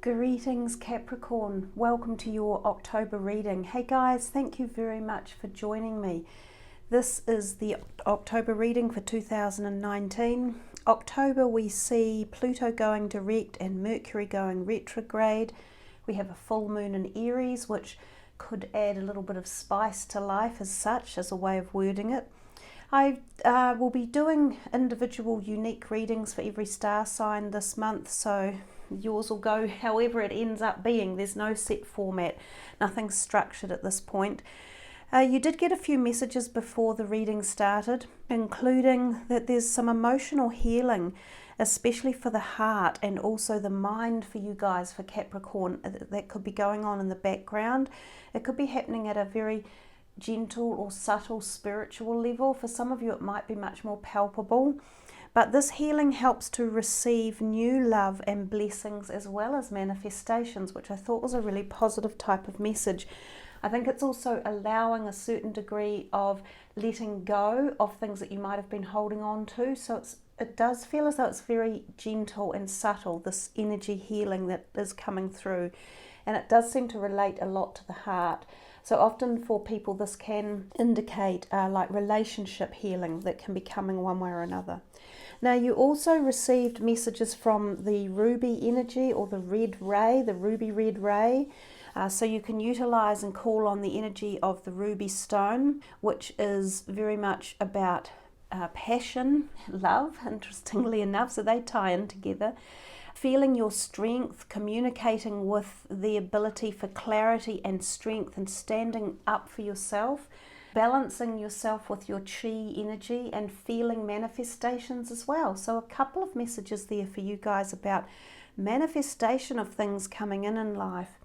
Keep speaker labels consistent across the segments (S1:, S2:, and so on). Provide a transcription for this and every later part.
S1: Greetings Capricorn, welcome to your October reading. Hey guys, thank you very much for joining me. This is the October reading for 2019. October we see Pluto going direct and Mercury going retrograde. We have a full moon in Aries, which could add a little bit of spice to life as such, as a way of wording it. I will be doing individual unique readings for every star sign this month, so yours will go however it ends up being. There's no set format, nothing structured at this point. You did get a few messages before the reading started, including that there's some emotional healing, especially for the heart and also the mind for you guys, for Capricorn, that could be going on in the background. It could be happening at a very gentle or subtle spiritual level. For some of you it might be much more palpable, but this healing helps to receive new love and blessings as well as manifestations, which I thought was a really positive type of message. I think it's also allowing a certain degree of letting go of things that you might have been holding on to, so it does feel as though it's very gentle and subtle, this energy healing that is coming through, and it does seem to relate a lot to the heart. So often for people this can indicate like relationship healing that can be coming one way or another. Now you also received messages from the ruby energy, or the red ray, the ruby red ray. So you can utilize and call on the energy of the ruby stone, which is very much about passion, love, interestingly enough, so they tie in together. Feeling your strength, communicating with the ability for clarity and strength and standing up for yourself, balancing yourself with your chi energy, and feeling manifestations as well. So a couple of messages there for you guys about manifestation of things coming in life.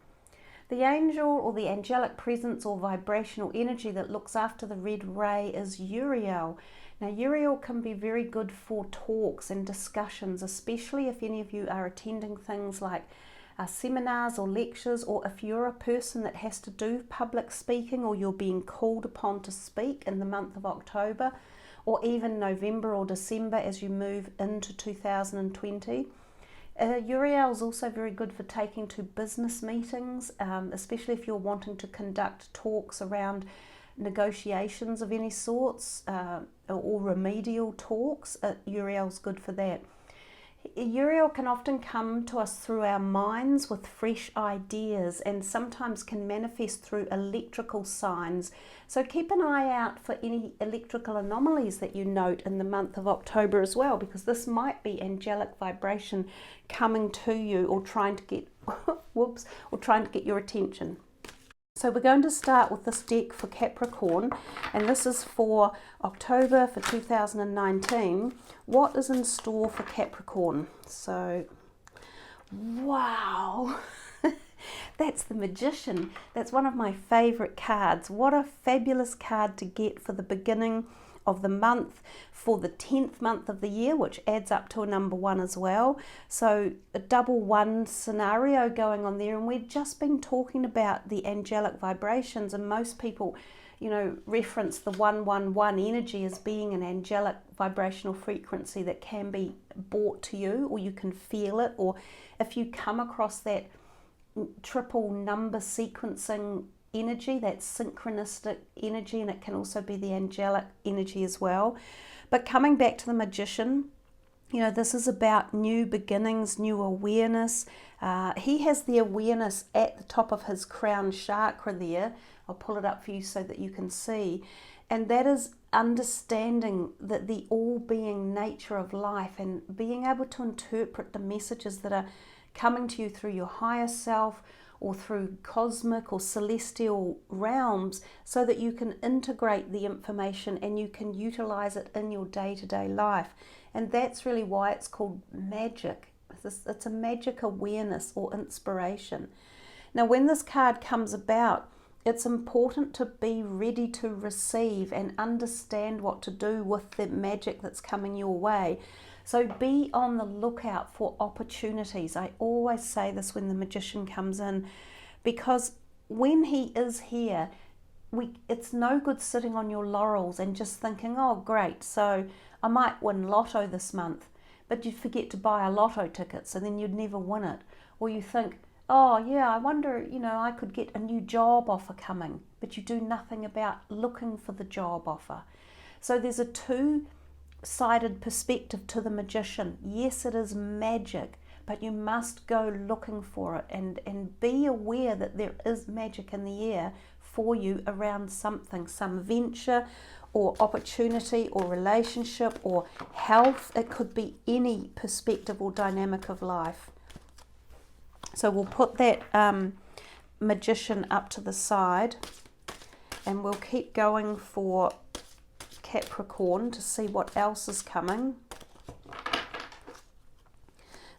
S1: The angel or the angelic presence or vibrational energy that looks after the red ray is Uriel. Now Uriel can be very good for talks and discussions, especially if any of you are attending things like seminars or lectures, or if you're a person that has to do public speaking, or you're being called upon to speak in the month of October, or even November or December as you move into 2020. Uriel is also very good for taking to business meetings, especially if you're wanting to conduct talks around negotiations of any sorts, or remedial talks. Uriel's good for that. Uriel can often come to us through our minds with fresh ideas, and sometimes can manifest through electrical signs. So keep an eye out for any electrical anomalies that you note in the month of October as well, because this might be angelic vibration coming to you, or trying to get whoops, or trying to get your attention. So we're going to start with this deck for Capricorn, and this is for October for 2019. What is in store for Capricorn? So, wow, that's the Magician. That's one of my favorite cards. What a fabulous card to get for the beginning of the month, for the 10th month of the year, which adds up to a number 1 as well. So a double 1 scenario going on there, and we've just been talking about the angelic vibrations, and most people, you know, reference the 111 energy as being an angelic vibrational frequency that can be brought to you, or you can feel it, or if you come across that triple number sequencing energy, that synchronistic energy, and it can also be the angelic energy as well. But coming back to the Magician, you know, this is about new beginnings, new awareness. He has the awareness at the top of his crown chakra there. I'll pull it up for you so that you can see. And that is understanding that the all-being nature of life, and being able to interpret the messages that are coming to you through your higher self, or through cosmic or celestial realms, so that you can integrate the information and you can utilize it in your day-to-day life. And that's really why it's called magic. It's a magic awareness or inspiration. Now when this card comes about, it's important to be ready to receive and understand what to do with the magic that's coming your way. So be on the lookout for opportunities. I always say this when the Magician comes in, because when he is here, it's no good sitting on your laurels and just thinking, oh great, so I might win lotto this month, but you forget to buy a lotto ticket, so then you'd never win it. Or you think, Oh, yeah, I wonder, I could get a new job offer coming, but you do nothing about looking for the job offer. So there's a two-sided perspective to the magician. Yes, it is magic, but you must go looking for it and be aware that there is magic in the air for you around something, some venture or opportunity or relationship or health. It could be any perspective or dynamic of life. So we'll put that magician up to the side, and we'll keep going for Capricorn to see what else is coming.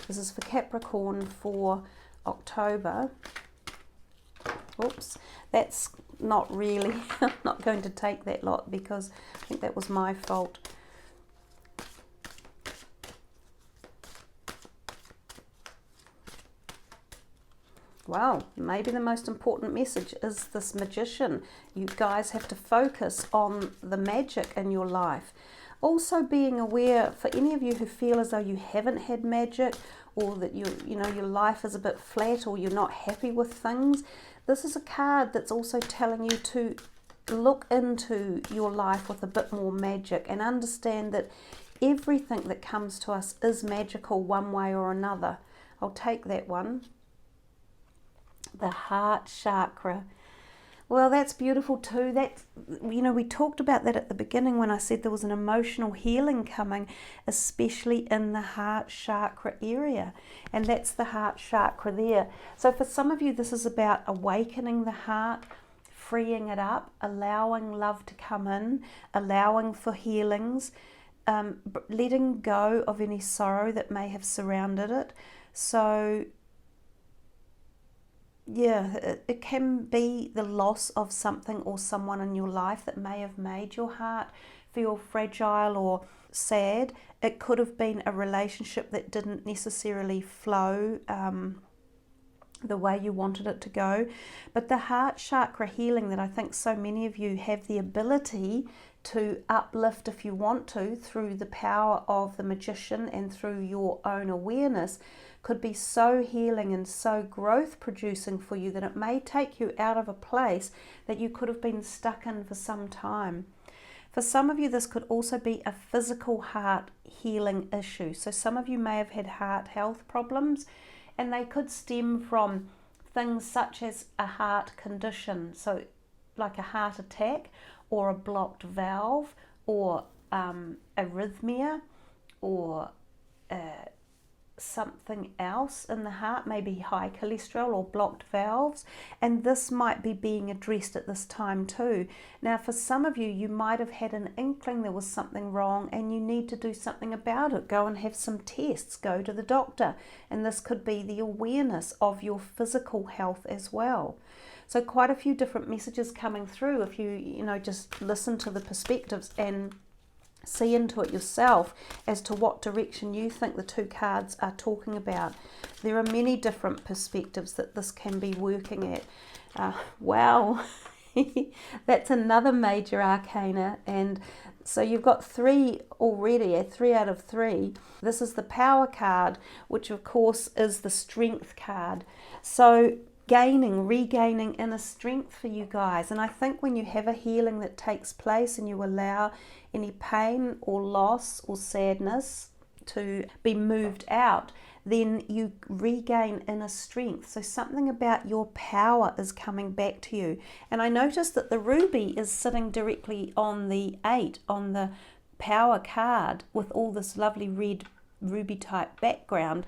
S1: This is for Capricorn for October. Oops, that's not really, I'm not going to take that lot because I think that was my fault. Wow, maybe the most important message is this magician. You guys have to focus on the magic in your life. Also being aware, for any of you who feel as though you haven't had magic, or that your life is a bit flat, or you're not happy with things, this is a card that's also telling you to look into your life with a bit more magic and understand that everything that comes to us is magical one way or another. I'll take that one. The heart chakra. Well, that's beautiful too. That's, we talked about that at the beginning when I said there was an emotional healing coming, especially in the heart chakra area. And that's the heart chakra there. So for some of you, this is about awakening the heart, freeing it up, allowing love to come in, allowing for healings, letting go of any sorrow that may have surrounded it. So yeah, it can be the loss of something or someone in your life that may have made your heart feel fragile or sad. It could have been a relationship that didn't necessarily flow the way you wanted it to go. But the heart chakra healing that I think so many of you have the ability to uplift if you want to through the power of the magician and through your own awareness could be so healing and so growth producing for you that it may take you out of a place that you could have been stuck in for some time. For some of you, this could also be a physical heart healing issue. So some of you may have had heart health problems, and they could stem from things such as a heart condition, so like a heart attack or a blocked valve or arrhythmia or something else in the heart, maybe high cholesterol or blocked valves, and this might be being addressed at this time too. Now for some of you, you might have had an inkling there was something wrong and you need to do something about it. Go and have some tests, go to the doctor, and this could be the awareness of your physical health as well. So quite a few different messages coming through if you just listen to the perspectives and see into it yourself as to what direction you think the two cards are talking about. There are many different perspectives that this can be working at. Wow, that's another major arcana, and so you've got three already, 3 out of 3. This is the power card, which of course is the strength card. So regaining inner strength for you guys. And I think when you have a healing that takes place and you allow any pain or loss or sadness to be moved out, then you regain inner strength. So something about your power is coming back to you. And I noticed that the ruby is sitting directly on the 8 on the power card with all this lovely red ruby type background.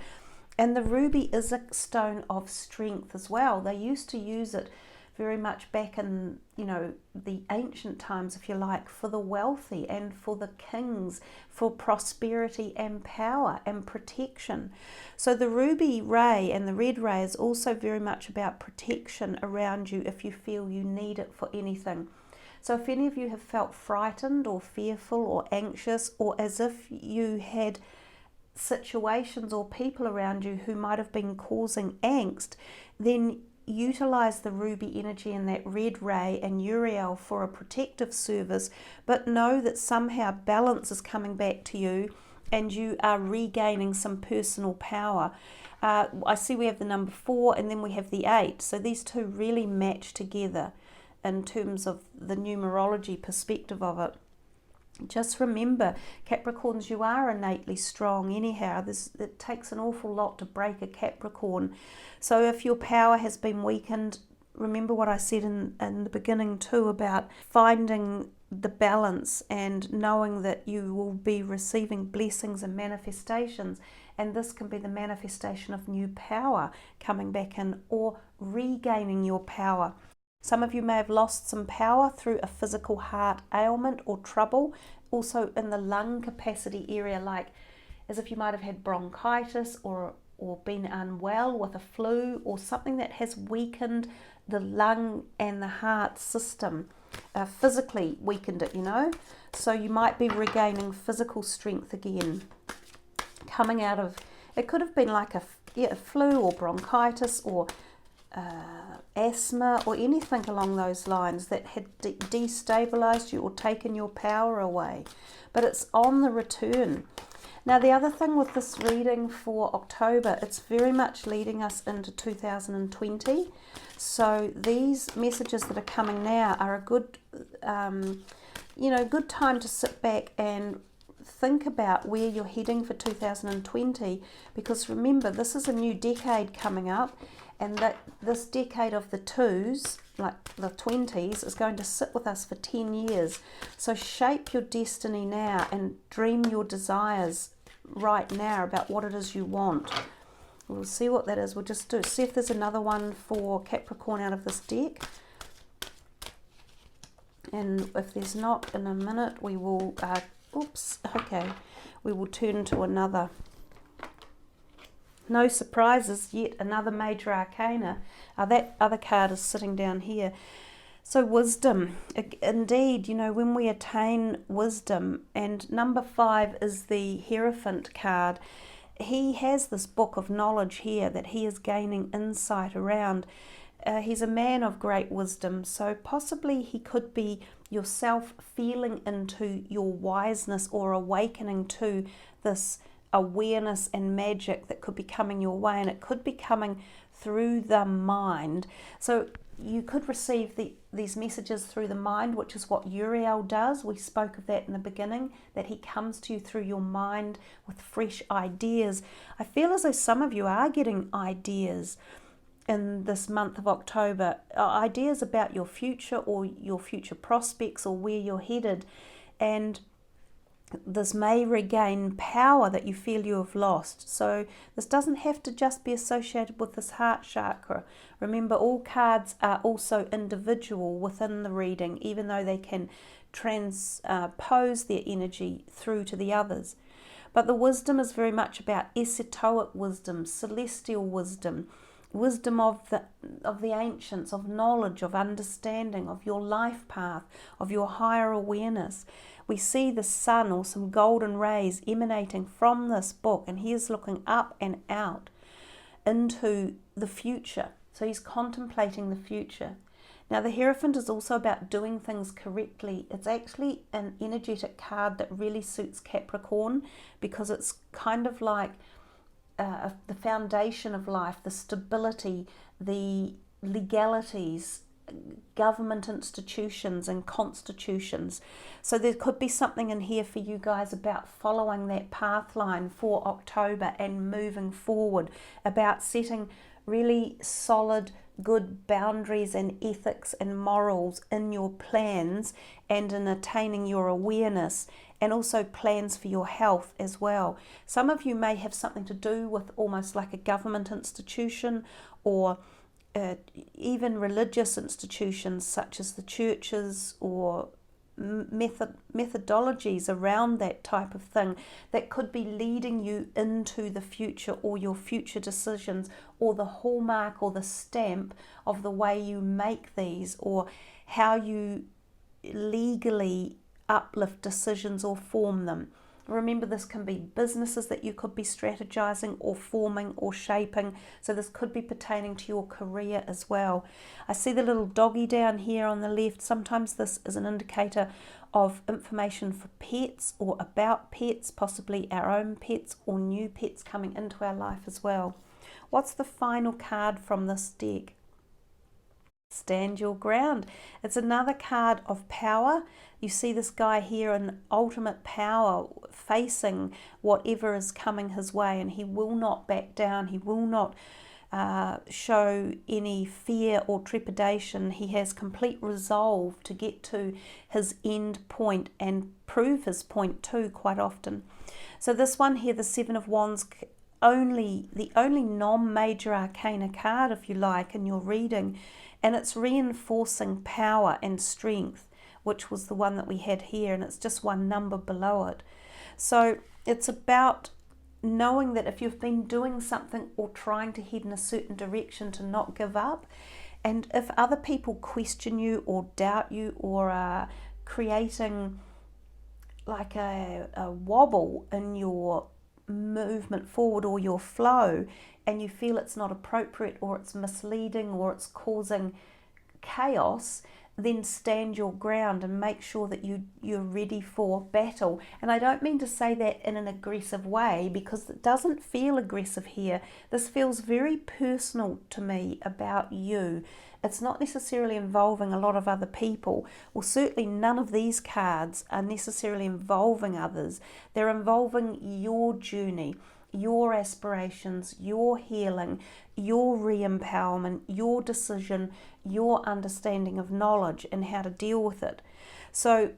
S1: And the ruby is a stone of strength as well. They used to use it very much back in, the ancient times, if you like, for the wealthy and for the kings, for prosperity and power and protection. So the ruby ray and the red ray is also very much about protection around you if you feel you need it for anything. So if any of you have felt frightened or fearful or anxious, or as if you had situations or people around you who might have been causing angst, then utilize the ruby energy and that red ray and Uriel for a protective service, but know that somehow balance is coming back to you and you are regaining some personal power. I see we have the number 4 and then we have the 8. So these two really match together in terms of the numerology perspective of it. Just remember, Capricorns, you are innately strong anyhow. It takes an awful lot to break a Capricorn. So if your power has been weakened, remember what I said in the beginning too about finding the balance and knowing that you will be receiving blessings and manifestations, and this can be the manifestation of new power coming back in or regaining your power. Some of you may have lost some power through a physical heart ailment or trouble, also in the lung capacity area, like as if you might have had bronchitis or been unwell with a flu or something that has weakened the lung and the heart system, physically weakened it, So you might be regaining physical strength again, coming out of, it could have been like a flu or bronchitis or asthma or anything along those lines that had destabilized you or taken your power away, but it's on the return. Now the other thing with this reading for October, it's very much leading us into 2020. So these messages that are coming now are a good, good time to sit back and think about where you're heading for 2020, because remember, this is a new decade coming up, and that this decade of the 2s, like the 20s, is going to sit with us for 10 years. So shape your destiny now and dream your desires right now about what it is you want. We'll see what that is. We'll just see if there's another one for Capricorn out of this deck. And if there's not, in a minute, we will, we will turn to another. No surprises, yet another major arcana. That other card is sitting down here. So wisdom, indeed, when we attain wisdom, and number 5 is the Hierophant card. He has this book of knowledge here that he is gaining insight around. He's a man of great wisdom, so possibly he could be yourself feeling into your wiseness or awakening to this awareness and magic that could be coming your way, and it could be coming through the mind. So you could receive these messages through the mind, which is what Uriel does. We spoke of that in the beginning, that he comes to you through your mind with fresh ideas. I feel as though some of you are getting ideas in this month of October, ideas about your future or your future prospects or where you're headed, and this may regain power that you feel you have lost. So this doesn't have to just be associated with this heart chakra. Remember, all cards are also individual within the reading, even though they can transpose their energy through to the others. But the wisdom is very much about esoteric wisdom, celestial wisdom, wisdom of the ancients, of knowledge, of understanding, of your life path, of your higher awareness. We see the sun or some golden rays emanating from this book, and he is looking up and out into the future. So he's contemplating the future. Now the Hierophant is also about doing things correctly. It's actually an energetic card that really suits Capricorn, because it's kind of like the foundation of life, the stability, the legalities, government institutions and constitutions. So there could be something in here for you guys about following that path line for October and moving forward, about setting really solid, good boundaries and ethics and morals in your plans and in attaining your awareness, and also plans for your health as well. Some of you may have something to do with almost like a government institution, or even religious institutions such as the churches, or methodologies around that type of thing that could be leading you into the future, or your future decisions, or the hallmark or the stamp of the way you make these, or how you legally uplift decisions or form them. Remember, this can be businesses that you could be strategizing or forming or shaping. So this could be pertaining to your career as well. I see the little doggy down here on the left. Sometimes this is an indicator of information for pets or about pets, possibly our own pets or new pets coming into our life as well. What's the final card from this deck? Stand your ground. It's another card of power. You see this guy here in ultimate power, facing whatever is coming his way, and he will not back down. He will not show any fear or trepidation. He has complete resolve to get to his end point and prove his point too, quite often. So this one here, the Seven of Wands, the only non-major arcana card, if you like, in your reading, and it's reinforcing power and strength, which was the one that we had here, and it's just one number below it. So it's about knowing that if you've been doing something or trying to head in a certain direction, to not give up. And if other people question you or doubt you or are creating like a wobble in your movement forward or your flow, and you feel it's not appropriate or it's misleading or it's causing chaos, then stand your ground and make sure that you're ready for battle. And I don't mean to say that in an aggressive way, because it doesn't feel aggressive here. This feels very personal to me about you. It's not necessarily involving a lot of other people. Well, certainly none of these cards are necessarily involving others. They're involving your journey, your aspirations, your healing, your re-empowerment, your decision, your understanding of knowledge and how to deal with it. So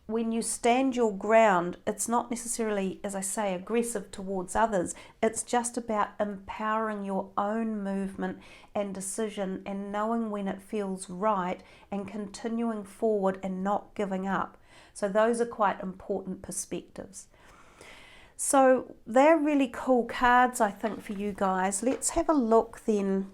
S1: when you stand your ground, it's not necessarily, as I say, aggressive towards others. It's just about empowering your own movement and decision and knowing when it feels right and continuing forward and not giving up. So those are quite important perspectives. So they're really cool cards, I think, for you guys. Let's have a look then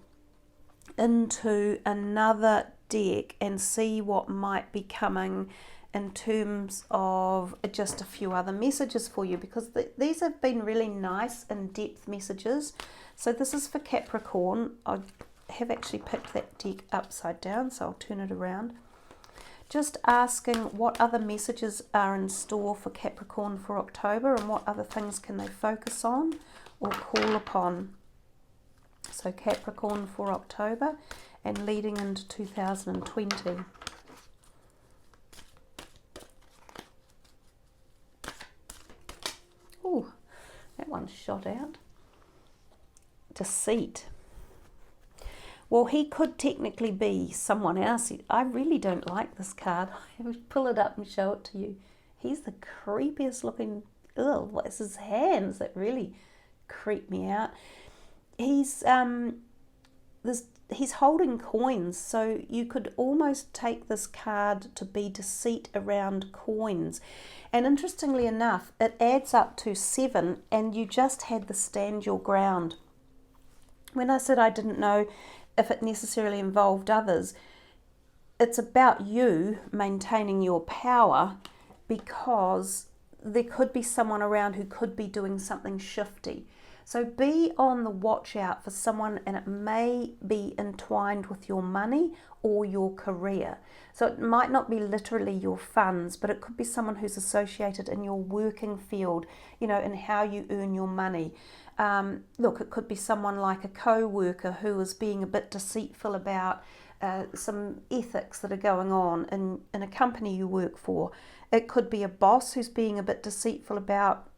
S1: into another deck and see what might be coming in terms of just a few other messages for you, because these have been really nice in-depth messages. So this is for Capricorn. I have actually picked that deck upside down, so I'll turn it around. Just asking what other messages are in store for Capricorn for October, and what other things can they focus on or call upon. So Capricorn for October and leading into 2020. Oh, that one's shot out. Deceit. Well, he could technically be someone else. I really don't like this card. I would pull it up and show it to you. He's the creepiest looking. Ugh, what's his hands that really creep me out. He's holding coins, so you could almost take this card to be deceit around coins. And interestingly enough, it adds up to 7, and you just had the stand your ground. When I said I didn't know if it necessarily involved others, it's about you maintaining your power, because there could be someone around who could be doing something shifty. So be on the watch out for someone, and it may be entwined with your money or your career. So it might not be literally your funds, but it could be someone who's associated in your working field, you know, and how you earn your money. Look, it could be someone like a co-worker who is being a bit deceitful about some ethics that are going on in a company you work for. It could be a boss who's being a bit deceitful about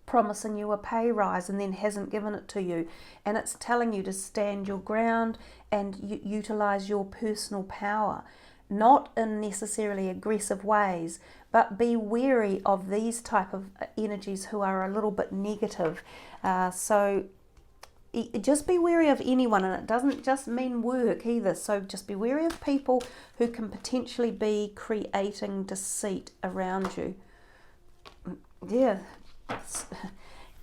S1: promising you a pay rise and then hasn't given it to you, and it's telling you to stand your ground and utilize your personal power, not in necessarily aggressive ways, but be wary of these type of energies who are a little bit negative. So just be wary of anyone, and it doesn't just mean work either. So just be wary of people who can potentially be creating deceit around you. Yeah,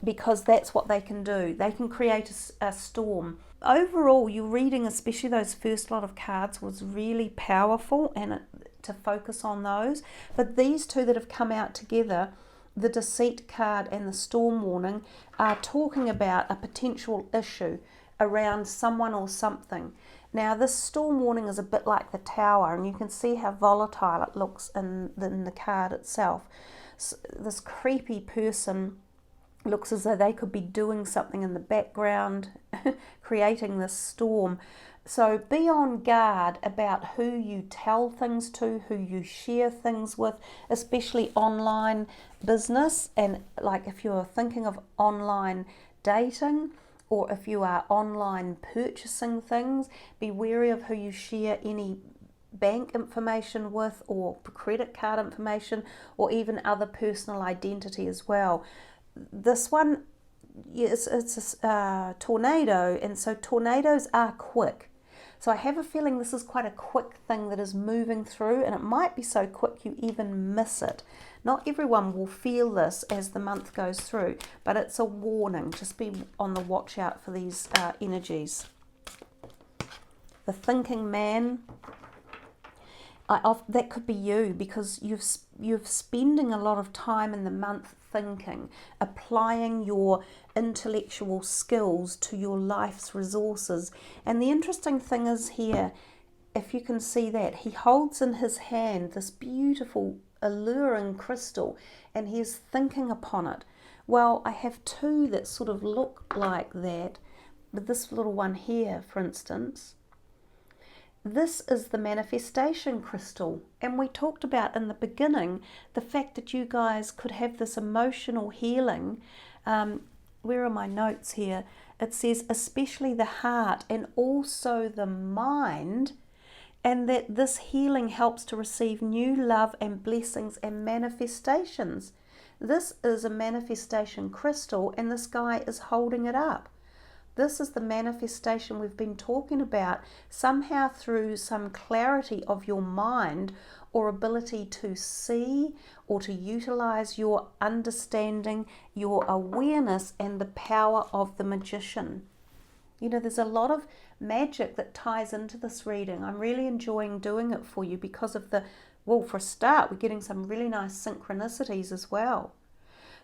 S1: because that's what they can do. They can create a storm. Overall, your reading, especially those first lot of cards, was really powerful, and to focus on those. But these two that have come out together, the Deceit card and the Storm warning are talking about a potential issue around someone or something. Now this Storm warning is a bit like the Tower, and you can see how volatile it looks in the card itself. So this creepy person looks as though they could be doing something in the background, creating this storm. So be on guard about who you tell things to, who you share things with, especially online business. And like if you're thinking of online dating, or if you are online purchasing things, be wary of who you share any bank information with, or credit card information, or even other personal identity as well. This one, yes, it's a tornado, and so tornadoes are quick. So I have a feeling this is quite a quick thing that is moving through, and it might be so quick you even miss it. Not everyone will feel this as the month goes through, but it's a warning. Just be on the watch out for these energies. The thinking man, that could be you, because you're spending a lot of time in the month thinking, applying your intellectual skills to your life's resources. And the interesting thing is here, if you can see that, he holds in his hand this beautiful, alluring crystal, and he's thinking upon it. Well, I have two that sort of look like that, but this little one here, for instance, this is the manifestation crystal. And we talked about in the beginning the fact that you guys could have this emotional healing. Where are my notes here? It says especially the heart and also the mind, and that this healing helps to receive new love and blessings and manifestations. This is a manifestation crystal, and this guy is holding it up. This is the manifestation we've been talking about, somehow through some clarity of your mind or ability to see or to utilize your understanding, your awareness, and the power of the magician. You know, there's a lot of magic that ties into this reading. I'm really enjoying doing it for you because of well, for a start, we're getting some really nice synchronicities as well.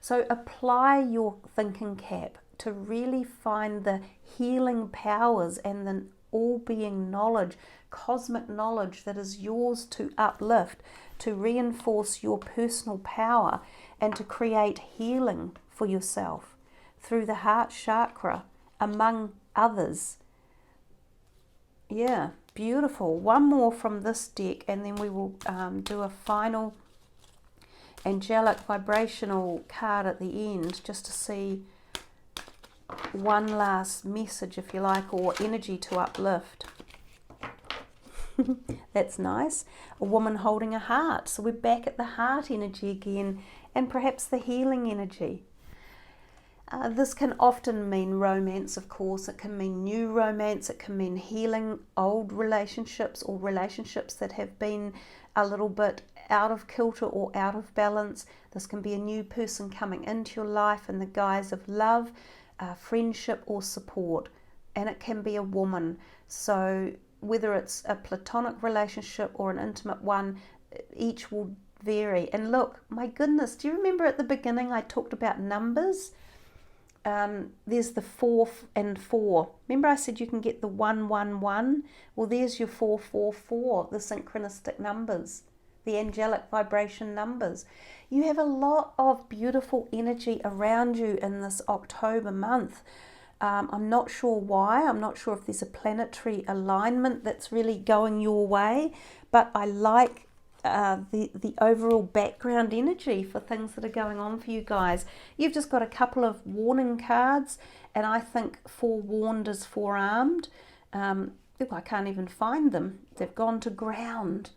S1: So apply your thinking cap to really find the healing powers and the all-being knowledge, cosmic knowledge that is yours to uplift, to reinforce your personal power, and to create healing for yourself through the heart chakra, among others. Yeah, beautiful. One more from this deck, and then we will do a final angelic vibrational card at the end, just to see one last message, if you like, or energy to uplift. That's nice. A woman holding a heart. So we're back at the heart energy again, and perhaps the healing energy. This can often mean romance, of course. It can mean new romance. It can mean healing old relationships, or relationships that have been a little bit out of kilter or out of balance. This can be a new person coming into your life in the guise of love, friendship, or support. And it can be a woman. So whether it's a platonic relationship or an intimate one, each will vary. And look, my goodness, do you remember at the beginning I talked about numbers? There's the 4 and 4. Remember I said you can get the 111? Well, there's your 444, the synchronistic numbers, the angelic vibration numbers. You have a lot of beautiful energy around you in this October month. I'm not sure why. I'm not sure if there's a planetary alignment that's really going your way, but I like the overall background energy for things that are going on for you guys. You've just got a couple of warning cards, and I think forewarned is forearmed. I can't even find them. They've gone to ground.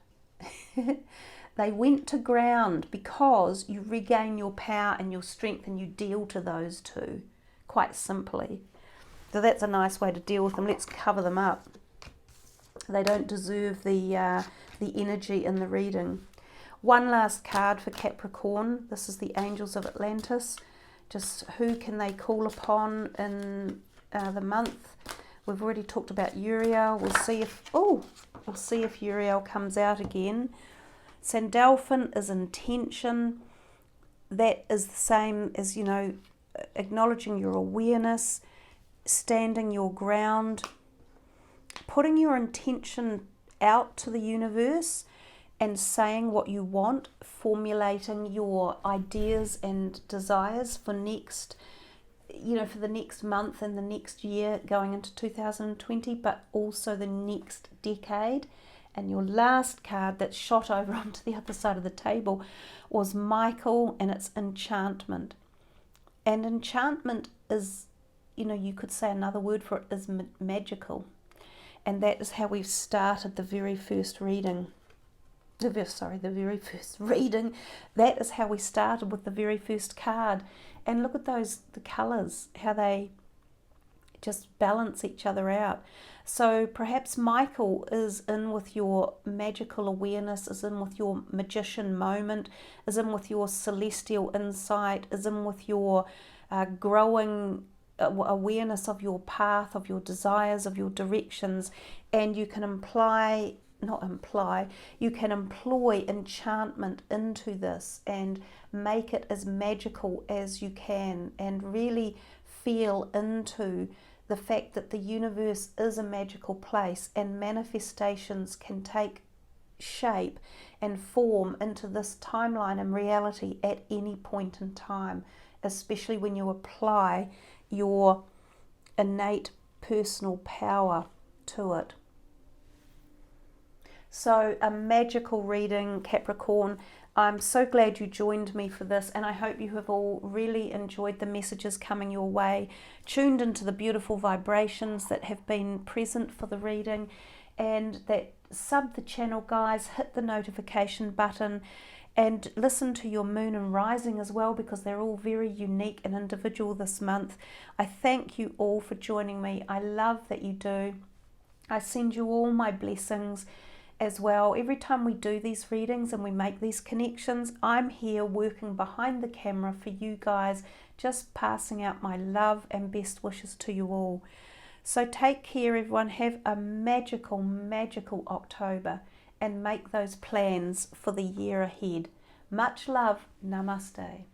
S1: They went to ground because you regain your power and your strength, and you deal to those two, quite simply. So that's a nice way to deal with them. Let's cover them up. They don't deserve the energy in the reading. One last card for Capricorn. This is the Angels of Atlantis. Just who can they call upon in the month? We've already talked about Uriel. We'll see if Uriel comes out again. Sandalphon is intention. that is the same as, acknowledging your awareness, standing your ground, putting your intention out to the universe and saying what you want, formulating your ideas and desires for for the next month and the next year going into 2020, but also the next decade. And your last card that shot over onto the other side of the table was Michael, and it's enchantment. And enchantment is, you could say another word for it is magical. And that is how we've started the very first reading. The very first reading. That is how we started with the very first card. And look at the colours, how they just balance each other out. So perhaps Michael is in with your magical awareness, is in with your magician moment, is in with your celestial insight, is in with your growing awareness of your path, of your desires, of your directions, and you can you can employ enchantment into this and make it as magical as you can, and really feel into the fact that the universe is a magical place and manifestations can take shape and form into this timeline and reality at any point in time, especially when you apply your innate personal power to it. So a magical reading, Capricorn. I'm so glad you joined me for this, and I hope you have all really enjoyed the messages coming your way, tuned into the beautiful vibrations that have been present for the reading, and that sub the channel, guys, hit the notification button, and listen to your moon and rising as well, because they're all very unique and individual this month. I thank you all for joining me. I love that you do. I send you all my blessings as well. Every time we do these readings and we make these connections, I'm here working behind the camera for you guys, just passing out my love and best wishes to you all. So take care, everyone. Have a magical, magical October, and make those plans for the year ahead. Much love. Namaste.